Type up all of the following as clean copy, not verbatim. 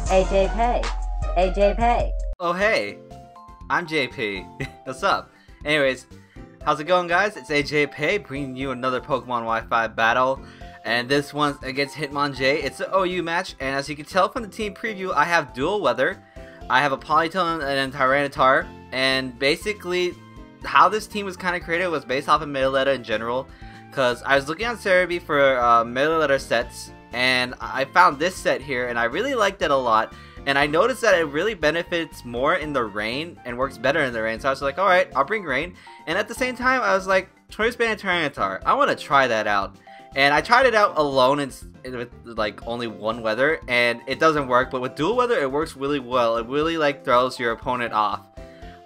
AJayPay. AJayPay. Oh hey, I'm JP. What's up? Anyways, how's it going, guys? It's AJayPay bringing you another Pokemon Wi-Fi battle, and this one's against Hitmonj. It's an OU match, and as you can tell from the team preview, I have dual weather. I have a Polytone and a Tyranitar, and basically how this team was kind of created was based off of Metaletta in general, because I was looking on Cerebi for Metaletta sets, and I found this set here, and I really liked it a lot. And I noticed that it really benefits more in the rain and works better in the rain. So I was like, alright, I'll bring rain. And at the same time, I was like, Choice Band and Tyranitar, I want to try that out. And I tried it out alone and with like only one weather, and it doesn't work. But with dual weather, it works really well. It really like throws your opponent off.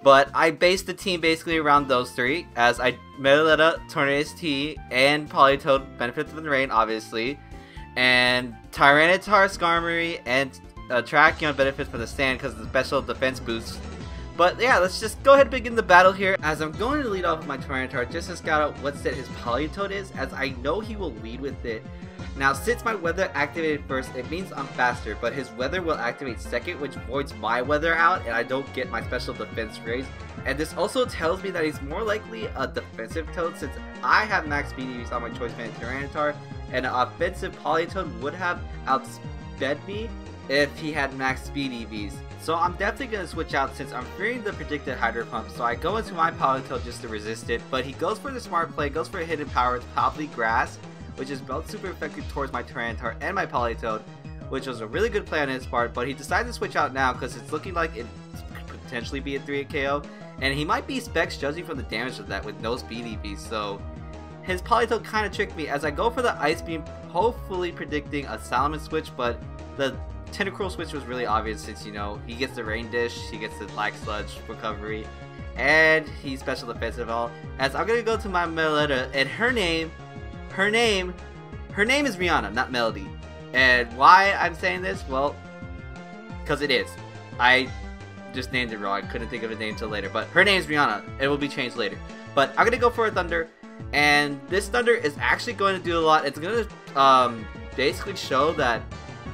But I based the team basically around those three, as Metaletta, Tornadus T, and Politoed benefit from the rain, obviously. And Tyranitar, Skarmory, and Tracheon benefits from the sand because of the special defense boost. But yeah, let's just go ahead and begin the battle here, as I'm going to lead off with my Tyranitar just to scout out what set his Politoed is, as I know he will lead with it. Now, since my weather activated first, it means I'm faster, but his weather will activate second, which voids my weather out, and I don't get my special defense raise. And this also tells me that he's more likely a defensive Toad, since I have max BDVs on my Choice Band Tyranitar, and an offensive Polytoad would have outsped me if he had max speed EVs. So I'm definitely going to switch out since I'm fearing the predicted Hydro Pump, so I go into my Politoed just to resist it, but he goes for the smart play, goes for a hidden power. It's probably Grass, which is both super effective towards my Tyranitar and my Politoed, which was a really good play on his part, but he decided to switch out now because it's looking like it could potentially be a 3-hit KO, and he might be Specs judging from the damage of that with no speed EVs, so his Politoed kind of tricked me as I go for the Ice Beam, hopefully predicting a Salamence switch, but the Tentacruel switch was really obvious since, you know, he gets the Rain Dish, he gets the Black Sludge recovery, and he's special defensive all. As I'm gonna go to my Metaletta, and her name is Rihanna, not Melody. And why I'm saying this? Well, because it is. I just named it wrong. I couldn't think of a name till later, but her name is Rihanna. It will be changed later. But I'm gonna go for a Thunder, and this Thunder is actually going to do a lot. It's gonna basically show that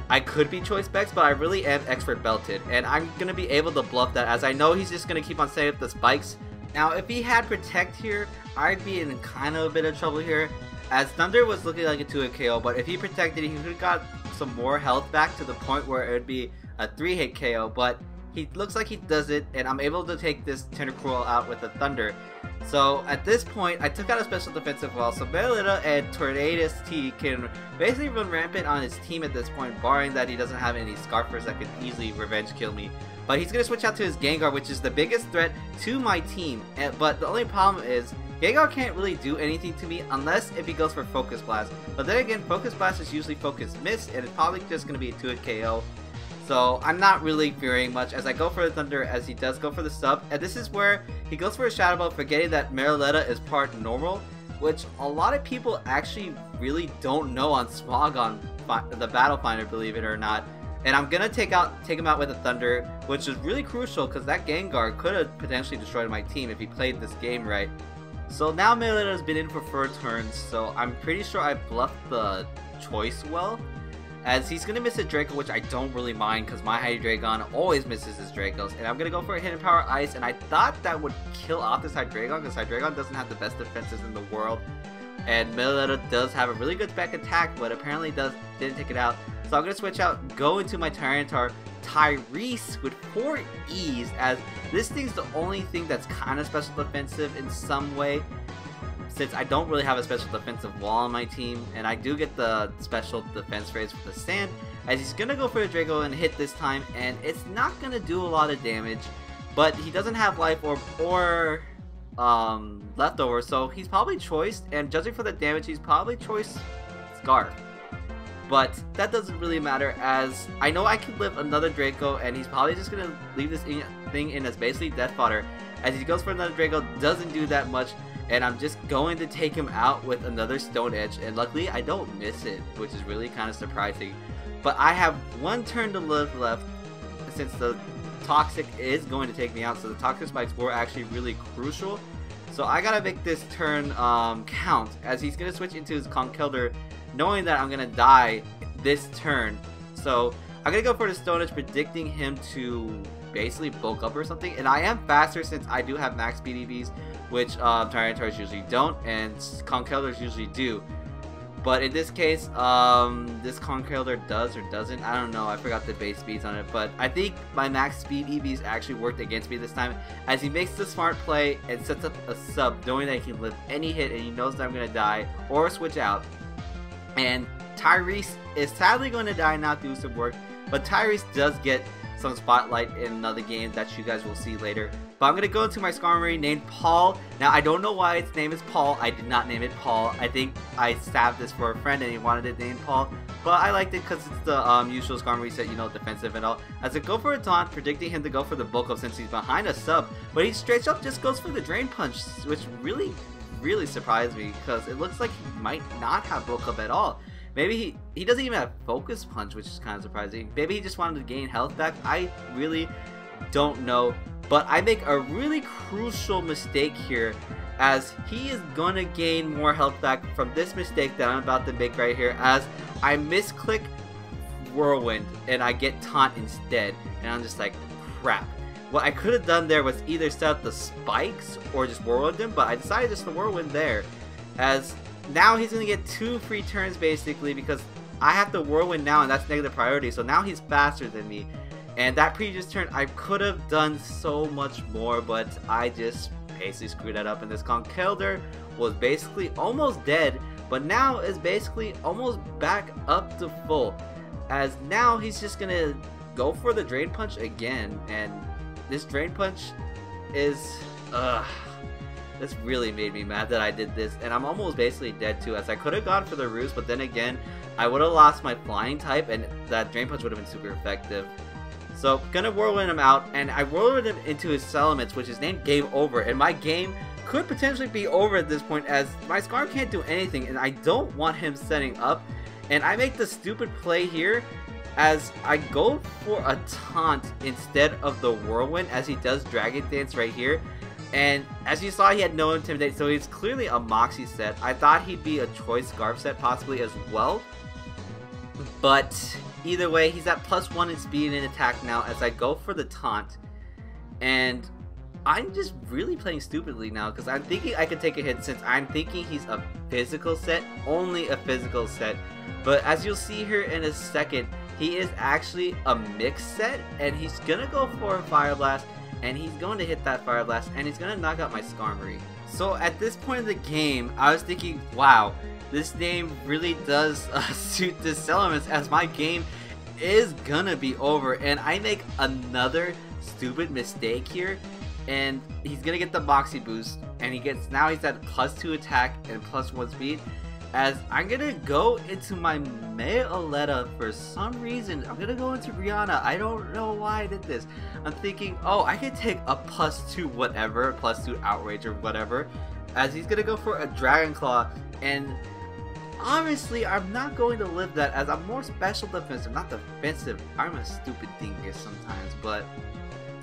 I could be Choice Specs, but I really am Expert Belted, and I'm going to be able to bluff that, as I know he's just going to keep on setting up the spikes. Now, if he had Protect here, I'd be in kind of a bit of trouble here, as Thunder was looking like a 2-hit KO, but if he protected, he could have got some more health back to the point where it would be a 3-hit KO, but he looks like he does it, and I'm able to take this Tentacruel out with a Thunder. So at this point, I took out a special defensive wall, so Metaletta and Tornadus T can basically run rampant on his team at this point, barring that he doesn't have any Scarfers that could easily revenge kill me. But he's going to switch out to his Gengar, which is the biggest threat to my team. But the only problem is, Gengar can't really do anything to me unless if he goes for Focus Blast. But then again, Focus Blast is usually Focus Miss, and it's probably just going to be a 2-hit KO. So I'm not really fearing much as I go for the Thunder, as he does go for the sub. And this is where he goes for a Shadow Ball, forgetting that Metaletta is part normal, which a lot of people actually really don't know on Smogon, the Battle Finder, believe it or not. And I'm gonna take him out with a Thunder, which is really crucial because that Gengar could have potentially destroyed my team if he played this game right. So now Metaletta has been in for 4 turns, so I'm pretty sure I bluffed the choice well, as he's going to miss a Draco, which I don't really mind because my Hydreigon always misses his Dracos. And I'm going to go for a Hidden Power Ice, and I thought that would kill off this Hydreigon because Hydreigon doesn't have the best defenses in the world. And Metaletta does have a really good back attack, but apparently didn't take it out. So I'm going to switch out, go into my Tyranitar, Tyrese with 4 E's, as this thing's the only thing that's kind of special defensive in some way, since I don't really have a special defensive wall on my team, and I do get the special defense raise with the sand, as he's going to go for a Draco and hit this time, and it's not going to do a lot of damage, but he doesn't have Life Orb or Leftover, so he's probably choiced, and judging for the damage, he's probably choiced Scarf. But that doesn't really matter, as I know I can live another Draco, and he's probably just going to leave this thing in as basically death fodder. As he goes for another Draco, doesn't do that much, and I'm just going to take him out with another Stone Edge, and luckily I don't miss it, which is really kind of surprising. But I have 1 turn to live left, since the Toxic is going to take me out, so the Toxic Spikes were actually really crucial. So I gotta make this turn count, as he's gonna switch into his Conkeldurr, knowing that I'm gonna die this turn. So I'm gonna go for the Stone Edge, predicting him to basically bulk up or something. And I am faster since I do have max speed EVs, which Tyranitar's usually don't, and Conkeldurs usually do. But in this case, this Conkeldurr does or doesn't. I don't know. I forgot the base speeds on it. But I think my max speed EVs actually worked against me this time, as he makes the smart play and sets up a sub, knowing that he can live any hit and he knows that I'm going to die or switch out. And Tyrese is sadly going to die now through some work. But Tyrese does get some spotlight in another game that you guys will see later. But I'm going to go into my Skarmory named Paul. Now, I don't know why its name is Paul. I did not name it Paul. I think I stabbed this for a friend and he wanted it named Paul. But I liked it because it's the usual Skarmory set, you know, defensive and all. As I go for a taunt, predicting him to go for the bulk up since he's behind a sub. But he straight up just goes for the Drain Punch, which really surprised me, because it looks like he might not have bulk up at all. Maybe he doesn't even have Focus Punch, which is kind of surprising. Maybe he just wanted to gain health back. I really don't know. But I make a really crucial mistake here, as he is gonna gain more health back from this mistake that I'm about to make right here, as I misclick Whirlwind and I get Taunt instead. And I'm just like, crap. What I could have done there was either set up the spikes or just Whirlwind him, but I decided just to Whirlwind there, as now he's gonna get 2 free turns basically, because I have to Whirlwind now and that's negative priority, so now he's faster than me. And that previous turn, I could have done so much more, but I just basically screwed that up. And this Conkeldurr was basically almost dead, but now is basically almost back up to full. As now he's just gonna go for the Drain Punch again. And this Drain Punch is, this really made me mad that I did this. And I'm almost basically dead too, as I could have gone for the Roost, but then again, I would have lost my Flying type and that Drain Punch would have been super effective. So, gonna Whirlwind him out, and I Whirlwind him into his Salamence, which is named Game Over, and my game could potentially be over at this point, as my Skarm can't do anything, and I don't want him setting up, and I make the stupid play here, as I go for a Taunt instead of the Whirlwind, as he does Dragon Dance right here, and as you saw, he had no Intimidate, so he's clearly a Moxie set. I thought he'd be a Choice Scarf set possibly as well, but either way, he's at +1 in speed and attack now as I go for the taunt. And I'm just really playing stupidly now, because I'm thinking I could take a hit since I'm thinking he's a physical set, only a physical set. But as you'll see here in a second, he is actually a mixed set, and he's gonna go for a Fire Blast, and he's going to hit that Fire Blast, and he's gonna knock out my Skarmory. So at this point in the game, I was thinking, wow, this name really does suit this Salamence, as my game is gonna be over. And I make another stupid mistake here, and he's gonna get the Moxie boost, and now he's at +2 attack and +1 speed, as I'm gonna go into my Meowetta for some reason. I'm gonna go into Rihanna. I don't know why I did this. I'm thinking, oh, I could take a +2 whatever, +2 Outrage or whatever, as he's gonna go for a Dragon Claw. And honestly, I'm not going to live that, as I'm more special defensive, not defensive. I'm a stupid dingus sometimes, but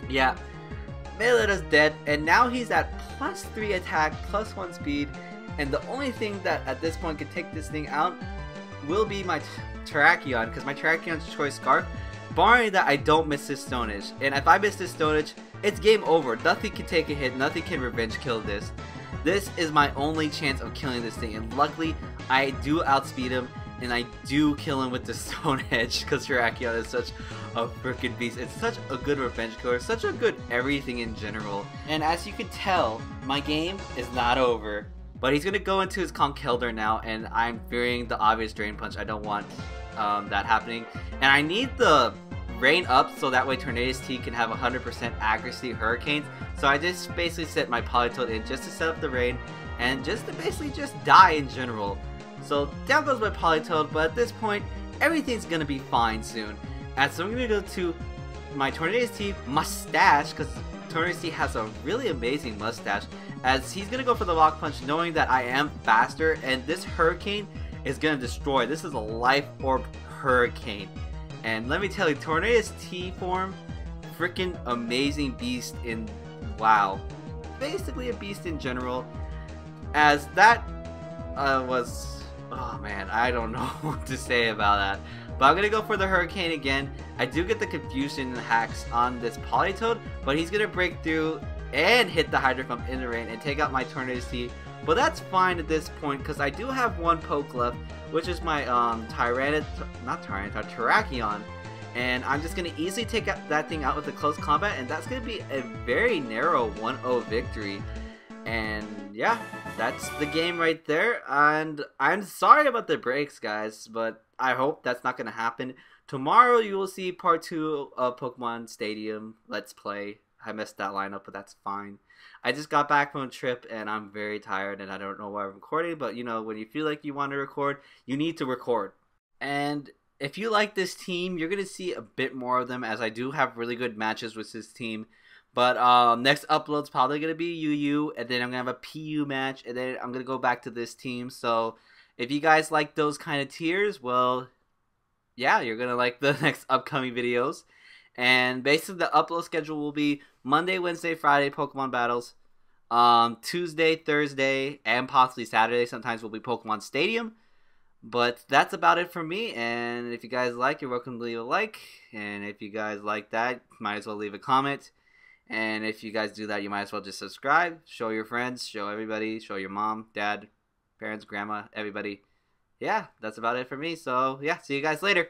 yeah. Meowetta's dead, and now he's at +3 attack, +1 speed, and the only thing that at this point could take this thing out will be my Terrakion, because my Terrakion's Choice Scarf, barring that I don't miss this Stone Edge. And if I miss this Stone Edge, it's game over. Nothing can take a hit, nothing can revenge kill this. This is my only chance of killing this thing, and luckily I do outspeed him, and I do kill him with the Stone Edge, because Terrakion is such a freaking beast. It's such a good revenge killer, such a good everything in general. And as you can tell, my game is not over. But he's going to go into his Conkeldurr now, and I'm fearing the obvious Drain Punch. I don't want that happening. And I need the Rain up, so that way Tornadus T can have 100% accuracy Hurricanes. So I just basically set my Politoed in just to set up the Rain, and just to basically just die in general. So down goes my Politoed, but at this point, everything's going to be fine soon. And so I'm going to go to my Tornadus T mustache, because Tornadus T has a really amazing mustache, as he's going to go for the Rock Punch, knowing that I am faster, and this Hurricane is going to destroy. This is a Life Orb Hurricane. And let me tell you, Tornadus T form, freaking amazing beast in WoW. Basically a beast in general, as that was, oh man, I don't know what to say about that. But I'm going to go for the Hurricane again. I do get the confusion hacks on this Politoed, but he's going to break through and hit the Hydro Pump in the rain and take out my Tornado Seed. But that's fine at this point because I do have one poke left, which is my Terrakion. And I'm just going to easily take that thing out with a close combat, and that's going to be a very narrow 1-0 victory. And yeah, that's the game right there. And I'm sorry about the breaks, guys, but I hope that's not going to happen. Tomorrow you will see part 2 of Pokemon Stadium Let's Play. I missed that lineup, but that's fine. I just got back from a trip and I'm very tired and I don't know why I'm recording, but you know, when you feel like you want to record, you need to record. And if you like this team, you're going to see a bit more of them, as I do have really good matches with this team. But next upload's probably going to be UU, and then I'm going to have a PU match, and then I'm going to go back to this team. So if you guys like those kind of tiers, well, yeah, you're going to like the next upcoming videos. And basically the upload schedule will be Monday, Wednesday, Friday Pokemon battles. Tuesday, Thursday, and possibly Saturday sometimes will be Pokemon Stadium. But that's about it for me, and if you guys like, you're welcome to leave a like, and if you guys like that, might as well leave a comment, and if you guys do that, you might as well just subscribe, show your friends, show everybody, show your mom, dad, parents, grandma, everybody. Yeah, that's about it for me, so yeah, see you guys later.